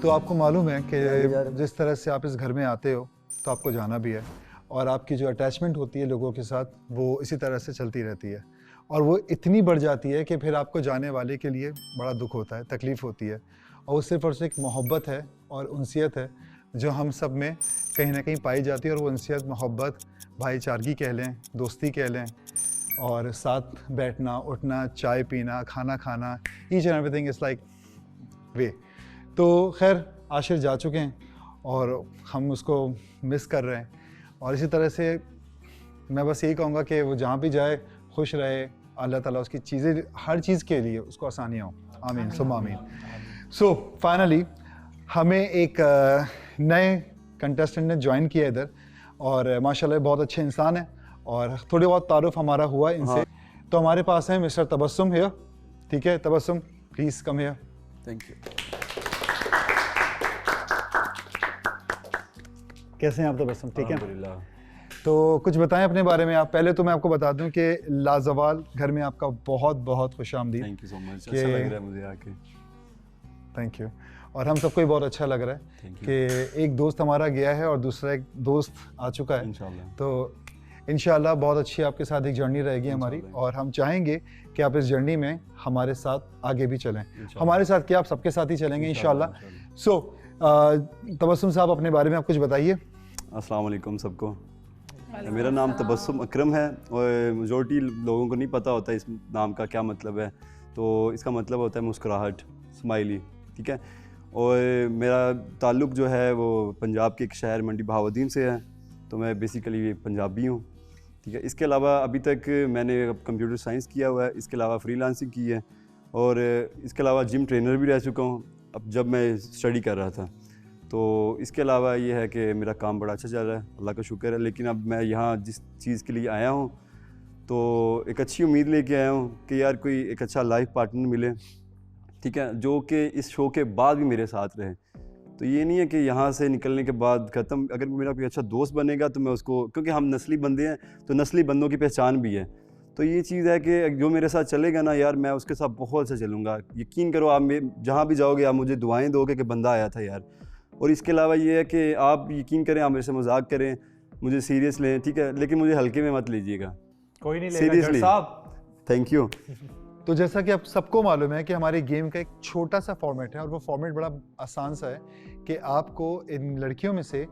तो आपको मालूम है कि जिस तरह से आप इस घर में आते हो तो आपको जाना भी है, और आपकी जो अटैचमेंट होती है लोगों के साथ वो इसी तरह से चलती रहती है, और वो इतनी बढ़ जाती है कि फिर आपको जाने वाले के लिए बड़ा दुख होता है, तकलीफ़ होती है, और वो सिर्फ और सिर्फ एक मोहब्बत है और उनसियत है जो हम सब में कहीं ना कहीं पाई जाती है। और वो उनसियत, मोहब्बत, भाईचारगी कह लें, दोस्ती कह लें, और साथ बैठना, उठना, चाय पीना, खाना खाना, each and everything is like way. तो खैर आशिर जा चुके हैं और हम उसको मिस कर रहे हैं, और इसी तरह से मैं बस यही कहूँगा कि वो जहाँ भी जाए खुश रहे, अल्लाह ताला उसकी चीज़ें, हर चीज़ के लिए उसको आसानियाँ हो। आमीन सुम्मा आमीन। सो फाइनली हमें एक नए कंटेस्टेंट ने ज्वाइन किया इधर, और माशाल्लाह बहुत अच्छे इंसान हैं, और थोड़ी बहुत तारुफ हमारा हुआ इनसे। तो हमारे पास है मिस्टर तबस्सुम हियर। ठीक है Tabassum, please come here. Thank you. कैसे हैं आप तबस्सुम? ठीक है, अल्हम्दुलिल्लाह। तो कुछ बताएं अपने बारे में आप। पहले तो मैं आपको बता दूं कि लाजवाल घर में आपका बहुत बहुत खुशामदीद। थैंक यू सो मच, अच्छा लग रहा है मुझे आके। Thank you. और हम सबको ही बहुत अच्छा लग रहा है कि एक दोस्त हमारा गया है और दूसरा एक दोस्त आ चुका है। इंशाल्लाह। तो इंशाल्लाह बहुत अच्छी आपके साथ एक जर्नी रहेगी हमारी, और हम चाहेंगे कि आप इस जर्नी में हमारे साथ आगे भी चलें। हमारे साथ क्या, आप सबके साथ ही चलेंगे इंशाल्लाह। सो तबस्सुम साहब अपने बारे में आप कुछ बताइए। अस्सलाम वालेकुम सबको। मेरा नाम तबस्सुम अकरम है, और मेजॉरिटी लोगों को नहीं पता होता इस नाम का क्या मतलब है। तो इसका मतलब होता है मुस्कुराहट, स्माइली। ठीक है, और मेरा ताल्लुक़ जो है वो पंजाब के एक शहर मंडी बहाउद्दीन से है। तो मैं बेसिकली पंजाबी हूँ। ठीक है, इसके अलावा अभी तक मैंने कंप्यूटर साइंस किया हुआ है, इसके अलावा फ्रीलांसिंग की है, और इसके अलावा जिम ट्रेनर भी रह चुका हूँ अब जब मैं स्टडी कर रहा था। तो इसके अलावा ये है कि मेरा काम बड़ा अच्छा चल रहा है, अल्लाह का शुक्र है। लेकिन अब मैं यहाँ जिस चीज़ के लिए आया हूँ तो एक अच्छी उम्मीद लेके आया हूँ कि यार कोई एक अच्छा लाइफ पार्टनर मिले, ठीक है, जो कि इस शो के बाद भी मेरे साथ रहे। तो ये नहीं है कि यहाँ से निकलने के बाद ख़त्म, अगर मेरा कोई अच्छा दोस्त बनेगा तो मैं उसको, क्योंकि हम नस्ली बंदे हैं तो नस्ली बंदों की पहचान भी है। तो ये चीज़ है कि जो मेरे साथ चलेगा ना यार, मैं उसके साथ बहुत अच्छा चलूँगा। यकीन करो, आप जहाँ भी जाओगे आप मुझे दुआएं दोगे कि बंदा आया था यार। और इसके अलावा ये है कि आप यकीन करें, आप मेरे से मजाक करें, मुझे सीरियस लें, ठीक है, लेकिन मुझे हल्के में मत लीजिएगा। कोई नहीं सीरियसली साहब। Thank you. तो जैसा कि आप सबको मालूम है कि हमारी गेम का एक छोटा सा फॉर्मेट है, और वो फॉर्मेट बड़ा आसान सा है कि आपको इन लड़कियों में से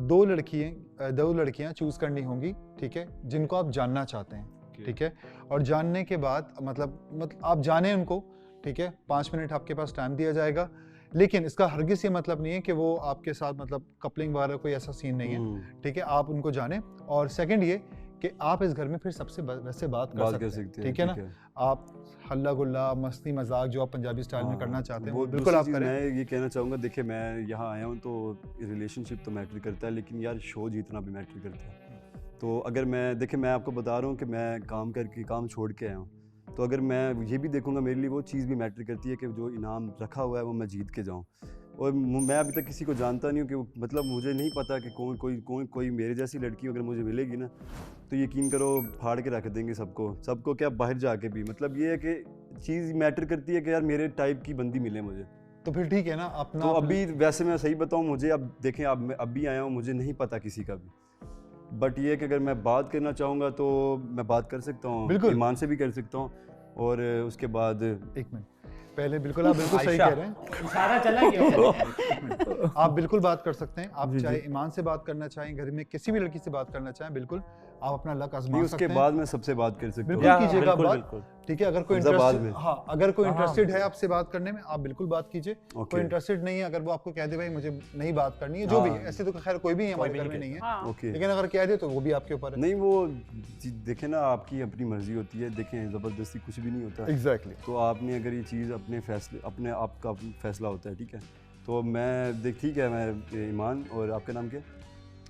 दो लड़कियां चूज़ करनी होंगी, ठीक है, जिनको आप जानना चाहते हैं। ठीक है, और जानने के बाद मतलब आप जाने उनको, ठीक है, 5 मिनट आपके पास टाइम दिया जाएगा। लेकिन इसका हरगिज़ ये मतलब नहीं है कि वो आपके साथ मतलब कपलिंग वगैरह कोई ऐसा सीन नहीं है। ठीक है, आप उनको जाने। और सेकंड ये कि आप इस घर में फिर सबसे वैसे बात कर सकते हैं, ठीक है ना। आप हल्ला गुल्ला, मस्ती मजाक जो आप पंजाबी स्टाइल में करना चाहते हैं वो बिल्कुल आप करें। मैं ये कहना चाहूँगा, देखिए मैं यहाँ आया हूँ तो रिलेशनशिप तो मैटर करता है, लेकिन यार शो जीतना भी मैटर करता है। तो अगर मैं आपको बता रहा हूँ कि मैं काम छोड़ के आया हूँ, तो अगर मैं ये भी देखूंगा, मेरे लिए वो चीज़ भी मैटर करती है कि जो इनाम रखा हुआ है वो मैं जीत के जाऊँ। और मैं अभी तक किसी को जानता नहीं हूँ कि मतलब मुझे नहीं पता कि कोई मेरे जैसी लड़की अगर मुझे मिलेगी ना, तो यकीन करो फाड़ के रख देंगे सबको क्या बाहर जाके भी। मतलब ये है कि चीज़ मैटर करती है कि यार मेरे टाइप की बंदी मिले मुझे। तो फिर ठीक है ना अपना। तो अभी वैसे मैं सही बताऊँ, मुझे अब देखें, अब मैं अभी आया हूँ, मुझे नहीं पता किसी का भी। बट ये है कि अगर मैं बात करना चाहूँगा तो मैं बात कर सकता हूँ, बिल्कुल ईमान से भी कर सकता हूँ। और उसके बाद एक मिनट पहले, बिल्कुल आप बिल्कुल सही कह रहे हैं, इशारा चला गया। आप बिल्कुल बात कर सकते हैं। आप चाहे ईमान से बात करना चाहें, घर में किसी भी लड़की से बात करना चाहें, बिल्कुल आप अपना लक आजमा सकते हैं। उसके बाद मैं सबसे बात कर सकता हूँ, बिल्कुल कीजिएगा बात, ठीक है। अगर कोई इंटरेस्टेड, हाँ, अगर कोई इंटरेस्टेड है आपसे बात करने में, आप बिल्कुल बात कीजिए। कोई इंटरेस्टेड नहीं है, अगर वो आपको कह दे भाई मुझे नहीं बात करनी है, जो भी है, ऐसे तो खैर कोई भी हमारे घर में नहीं है, लेकिन अगर कह दे तो वो भी आपके ऊपर है। नहीं, वो देखें ना, आपकी अपनी मर्जी होती है, देखें ज़बरदस्ती कुछ भी नहीं होता। एग्जैक्टली। तो आपने अगर ये चीज़ अपने आप का फैसला होता है, ठीक है। तो मैं ठीक है, मैं ईमान, और आपका नाम क्या?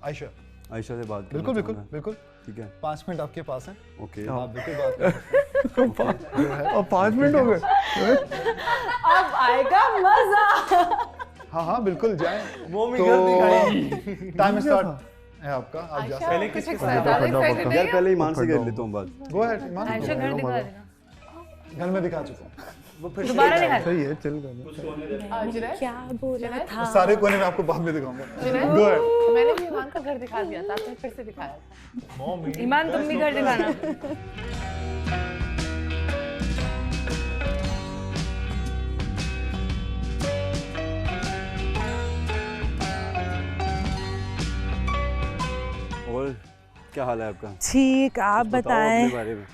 आयशा से बात बिल्कुल ठीक है। 5 मिनट आपके पास है। ओके, आप बिल्कुल बात करें। अब 5 मिनट हो गए, अब आएगा मजा। हाँ बिल्कुल जाएं। टाइम स्टार्ट है आपका, आप जा सकते हैं। पहले किसके साथ? यार पहले ईमान से कर लेता हूँ बात। गो अहेड ईमान। आयशा घर दिखा देना। घर में दिखा चुका हूँ। वो फिर दोबारा दिखा। सही है, चिल कर। जुनैद, क्या बोला था? सारे कोने में आपको बाद में दिखाऊंगा। Junaid, Go ahead. मैंने भी ईमान का घर दिखा दिया था, आपने फिर से दिखाया था। ईमान तुम भी घर दिखाना। और क्या हाल है आपका? ठीक, आप कुछ बताओ बताएं। अपने बारे में।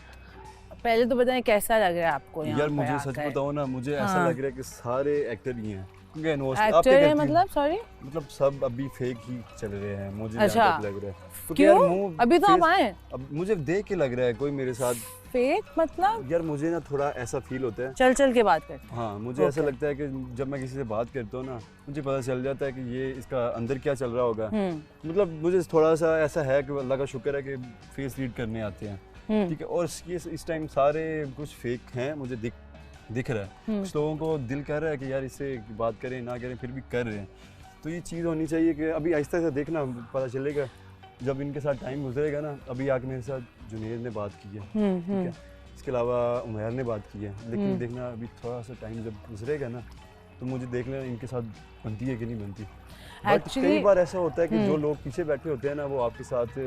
पहले तो बताएं कैसा लग रहा है आपको यहाँ यार पे मुझे सच आकर? बताओ ना, मुझे ऐसा हाँ। लग रहा है कि सारे एक्टर ही हैं, क्योंकि आप क्या एक्टर है कहती हैं? मतलब, सॉरी मतलब सब अभी फेक ही चल रहे हैं, मुझे अच्छा। जहाँ तक लग रहा है। क्योंकि यार क्यों? मुंह अभी तो आप face- आए। अब मुझे देख के लग रहा है कोई मेरे साथ, फेक मतलब? यार मुझे ना थोड़ा ऐसा फील होता है। चल चल के बात करते हैं। हाँ, मुझे ऐसा Okay. लगता है कि जब मैं किसी से बात करता हूँ ना, मुझे पता चल जाता है कि ये इसका अंदर क्या चल रहा होगा। मतलब मुझे थोड़ा सा ऐसा है कि अल्लाह का शुक्र है कि फेस रीड करने आते हैं, ठीक है। और ये इस टाइम सारे कुछ फेक हैं, मुझे दिख रहा है। कुछ लोगों को दिल कह रहा है कि यार इससे बात करें ना करें, फिर भी कर रहे हैं। तो ये चीज़ होनी चाहिए कि अभी आहिस्ता आहिस्ता देखना पता चलेगा, जब इनके साथ टाइम गुजरेगा ना। अभी आके मेरे साथ जुनैद ने बात की है, ठीक है, इसके अलावा उमैर ने बात की है, लेकिन देखना अभी थोड़ा सा टाइम जब गुजरेगा ना, तो मुझे देख लेना इनके साथ बनती है कि नहीं बनती। बट Actually- कई बार ऐसा होता है कि जो लोग पीछे बैठे होते हैं ना, वो आपके साथ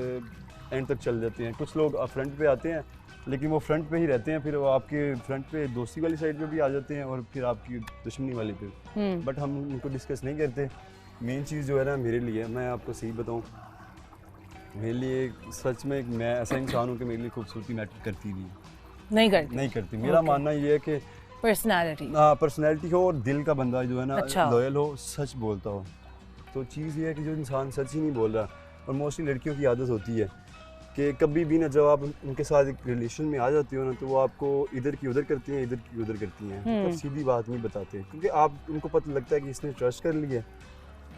एंड तक चल जाते हैं। कुछ लोग फ्रंट पे आते हैं, लेकिन वो फ्रंट पे ही रहते हैं, फिर वो आपके फ्रंट पे दोस्ती वाली साइड पे भी आ जाते हैं और फिर आपकी दुश्मनी वाली पे। बट हम उनको डिस्कस नहीं करते। मेन चीज़ जो है ना मेरे लिए, मैं आपको सही बताऊँ, मेरे लिए सच में मैं ऐसा इंसान हूँ कि मेरे लिए खूबसूरती मैटर करती नहीं करती। मेरा मानना ये है कि पर्सनालिटी। पर्सनैलिटी हो और दिल का बंदा जो है ना, अच्छा। लॉयल हो, सच बोलता हो। तो चीज़ ये है कि जो इंसान सच ही नहीं बोल रहा, और मोस्टली लड़कियों की आदत होती है कि कभी भी ना जब आप उनके साथ एक रिलेशन में आ जाती हो ना, तो वो आपको इधर की उधर करती हैं, इधर की उधर करती हैं, मतलब सीधी बात नहीं बताते, क्योंकि आप उनको पता लगता है कि इसने ट्रस्ट कर लिया,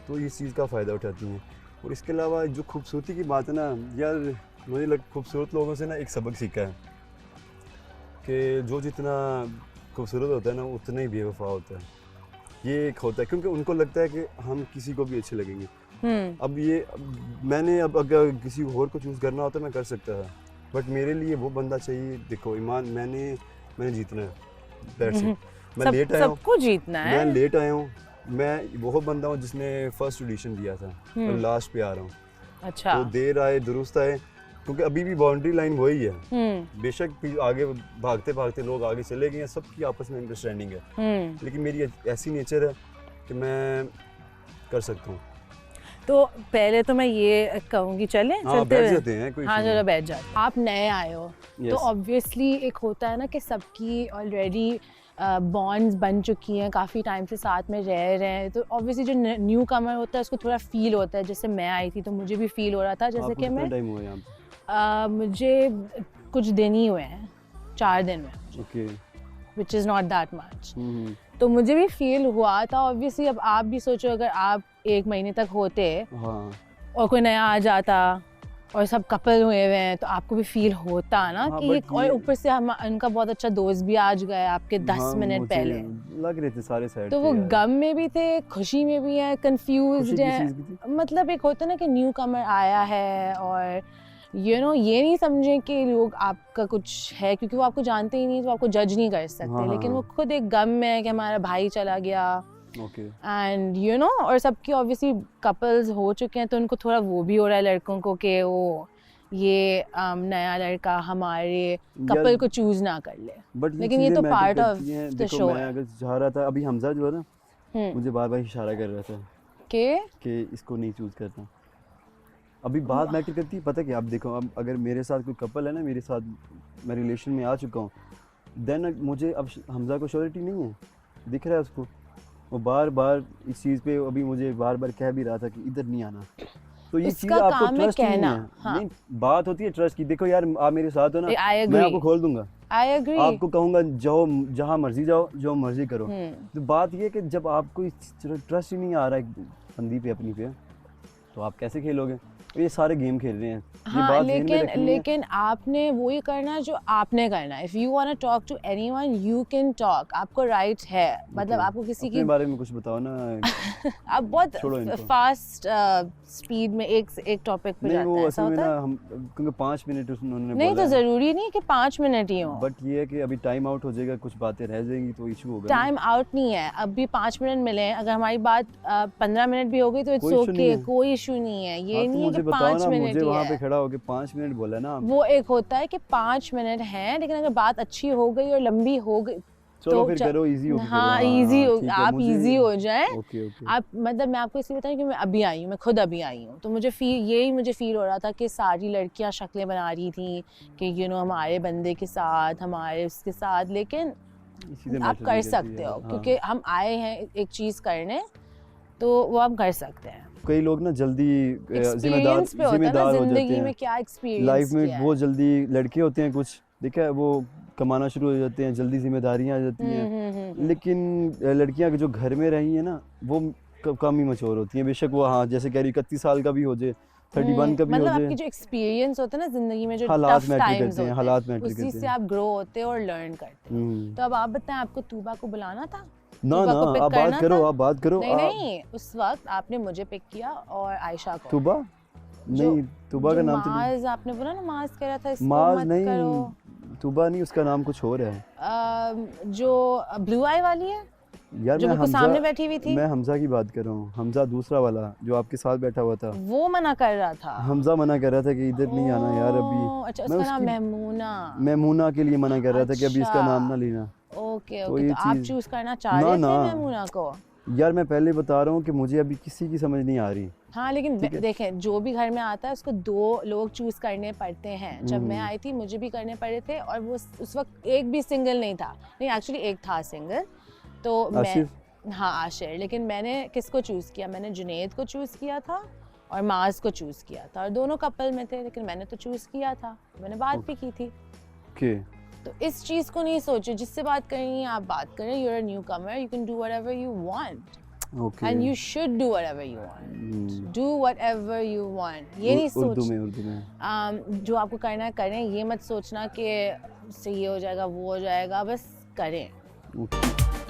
तो इस चीज़ का फ़ायदा उठाती हैं। और इसके अलावा जो खूबसूरती की बात है ना यार, मुझे खूबसूरत लोगों से ना एक सबक सीखा है कि जो जितना खूबसूरत होता है ना, उतना ही बेवफा होता है। ये एक होता है, क्योंकि उनको लगता है कि हम किसी को भी अच्छे लगेंगे। अब मैंने अगर किसी और को चूज़ करना होता मैं कर सकता था, बट मेरे लिए वो बंदा चाहिए। देखो ईमान, मैंने जीतना है, that's it। मैं लेट आया हूँ, सबको जीतना है। मैं लेट आया हूँ, मैं वो बंदा हूँ जिसने फर्स्ट एडिशन दिया था, और लास्ट पे आ रहा हूँ। अच्छा। तो देर आए दुरुस्त आए, क्योंकि अभी भी बाउंड्री लाइन वही है। बेशक आगे भागते भागते लोग आगे चले गए हैं, सबकी आपस में अंडरस्टैंडिंग है, लेकिन मेरी ऐसी नेचर है कि मैं कर सकता हूँ। तो पहले तो मैं ये कहूँगी, चलें हाँ, चलते बैठ हुए? जाते हैं, कोई हाँ issue चलो नहीं। बैठ जाते। आप नए आए हो, तो Yes. ऑब्वियसली एक होता है ना कि सबकी ऑलरेडी बॉन्ड्स बन चुकी हैं, काफ़ी टाइम से साथ में रह रहे हैं, तो ऑब्वियसली जो न्यू कमर होता है उसको थोड़ा फील होता है। जैसे मैं आई थी तो मुझे भी फील हो रहा था, जैसे आपको कि कितना मैं टाइम हुआ यहाँ पे? मुझे कुछ दिन ही हुए हैं, 4 दिन में, okay. Which is not that much. तो मुझे भी फील हुआ था ऑब्वियसली। अब आप भी सोचो, अगर आप 1 महीने तक होते हाँ और कोई नया आ जाता और सब कपल हुए हुए हैं, तो आपको भी फील होता ना हाँ, कि but और ये- ऊपर से हम उनका बहुत अच्छा दोस्त भी आज गए आपके 10 हाँ, मिनट मुझे पहले। लग रहे थे सारे साइड तो वो गम में भी थे, खुशी में भी है, कंफ्यूज्ड खुशी किस है। चीज़ की थी? मतलब एक होता है ना कि न्यू कमर आया है और ये नहीं समझे कि लोग आपका कुछ है, क्योंकि वो आपको जानते ही नहीं, तो आपको जज नहीं कर सकते। हाँ, लेकिन हाँ। वो खुद एक गम में है कि हमारा भाई चला गया, ओके। एंड और सबकी ऑब्वियसली कपल्स हो चुके हैं, तो उनको थोड़ा वो भी हो रहा है लड़कों को कि वो ये नया लड़का हमारे कपल को चूज ना कर ले। बट लेकिन ये तो पार्ट ऑफ द देखो, शो मैं है अगर चाह रहा था, अभी हमजा जो है ना, हम्म। मुझे बार बार इशारा कर रहा था कि इसको नहीं चूज करना। अभी बात मैटर करती है, पता क्या, अब देखो, अब अगर मेरे साथ कोई कपल है ना, मेरे साथ मैं रिलेशन में आ चुका हूँ, देन मुझे अब हमजा को श्योरिटी नहीं है, दिख रहा है उसको, वो बार बार इस चीज़ पे अभी मुझे बार बार कह भी रहा था कि इधर नहीं आना। तो ये चीज़ उसका आपको काम है ट्रस्ट नहीं कहना, है। हाँ। नहीं, बात होती है ट्रस्ट की। देखो यार, आप मेरे साथ हो ना, I agree. मैं आपको खोल दूंगा, आई एग्री। आपको कहूँगा जाओ, जहाँ मर्जी जाओ, जो मर्जी करो। तो बात ये है कि जब आपको ट्रस्ट ही नहीं आ रहा है बंदी पे, अपनी पे, तो आप कैसे खेलोगे? ये सारे गेम खेल रहे हैं, ये हाँ बात ज़हन में रखनी है। लेकिन आपने वही करना है जो आपने करना है। If you want to talk to anyone you can talk, आपको राइट है, मतलब Okay. आपको किसी अपने की बारे में कुछ बताओ ना। आप बहुत छोड़ो इनको। फास्ट स्पीड में एक टॉपिक पे नहीं जाते वो हैं, ऐसा असल में होता ना है? हम, क्योंकि 5 मिनट उन्होंने नहीं बोला तो ज़रूरी नहीं कि 5 मिनट ही हो। बट ये है कि अभी टाइम आउट हो जाएगा, कुछ बातें रह जाएंगी तो इशू होगा ना। टाइम आउट नहीं है, अब भी 5 मिनट मिले हैं, अगर हमारी बात 15 मिनट भी हो गई तो इट्स कोई issue नहीं ओके, है। कोई इशू नहीं है। ये हाँ, तो नहीं है मुझे कि बताओ 5 ना, मिनट मुझे ही वहाँ पे है। खड़ा होके 5 मिनट बोला ना आप। वो एक होता है कि 5 मिनट हैं, लेकिन अगर बात अच्छी हो गई और लंबी हो गई चलो तो फिर करो, इजी हो गया। हाँ इजी हो, ठीक है, आप मुझे- इजी हो जाए। Okay okay. आप मतलब मैं आपको इसलिए बताऊँ कि मैं अभी आई हूँ, मैं खुद अभी आई हूँ, तो मुझे फील हो रहा था कि सारी लड़कियाँ शक्लें बना रही थी कि हमारे बंदे के साथ, हमारे उसके साथ, लेकिन इसी से आप मैटर कर नहीं सकते करती हो है, हाँ। क्योंकि हम आए हैं एक चीज़ करने, तो वो आप कर सकते हैं। कई लोग ना जल्दी जिम्मेदार एक्सपीरियंस पे होता है ना जिम्मेदार हो जिंदगी जाते में, हैं क्या लाइफ एक्सपीरियंस में। किया है। बहुत जल्दी लड़के होते हैं कुछ, देखा है, वो कमाना शुरू हो जाते हैं, जल्दी जिम्मेदारियां आ जाती हैं। लेकिन लड़कियां जो घर में रही हैं ना, वो कम ही मचोर होती हैं। बेशक वो, हाँ जैसे कह रही 31 साल का भी हो जाए, 31 का भी हो मतलब आपकी जाए, जो एक्सपीरियंस होता है ना जिंदगी में, जो हालात टफ मैटर टाइम्स करते हैं, होते हालात हैं, मैटर उसी करते से हैं। आप ग्रो होते हो और लर्न करते हो। तो अब आप बताएं, आपको तूबा को बुलाना था? ना तूबा ना, को पिक आप बात करना करो, था? आप बात करो। नहीं नहीं, उस वक्त आपने मुझे पिक किया और आयशा को। तुबा जो- नहीं, तुबा का नाम तो नहीं। माज आपने बोला ना, माज कह रहा था इसको माज मत नहीं, करो। तुबा नहीं, उसका नाम कुछ और है जो ब्लू आई वाली है, यार। जो मैं बिल्कुल हमजा, सामने बैठी हुई थी, मैं हमजा की बात कर रहा हूँ। हमजा दूसरा वाला जो आपके साथ बैठा हुआ था, वो मना कर रहा था। हमजा मना कर रहा था कि इधर नहीं आना यार अभी। ओह, अच्छा, मैं उसका नाम उसकी मेमूना। मेमूना के लिए मना कर रहा था कि अभी इसका अच्छा। नाम ना लेना। ओके तो ओके, ये तो आप चीज़- चूज करना चाह ना, रहे थे ना। मेमूना को? यार मैं पहले बता रहा हूँ कि मुझे अभी किसी की समझ नहीं आ रही। हाँ लेकिन देखें, जो भी घर में आता है उसको 2 लोग चूज करने पड़ते हैं। जब मैं आई थी मुझे भी करने पड़े थे, और वो उस वक्त एक भी सिंगल नहीं था। नहीं, एक्चुअली एक था सिंगल, तो आशिफ? मैं, हाँ आशिर। लेकिन मैंने किसको चूज़ किया? मैंने जुनेद को चूज़ किया था और माज को चूज़ किया था, और दोनों कपल में थे, लेकिन मैंने तो चूज़ किया था, मैंने बात भी की थी। ओके, तो इस चीज़ को नहीं सोचो, जिससे बात करनी है आप बात करें। You are a newcomer, you can do whatever you want, okay. and you should do whatever you want. Do whatever you want. ये नहीं उर्दू सोच, में, उर्दू में। जो आपको करना है करें, ये मत सोचना कि इससे ये हो जाएगा वो हो जाएगा, बस करें। ओके।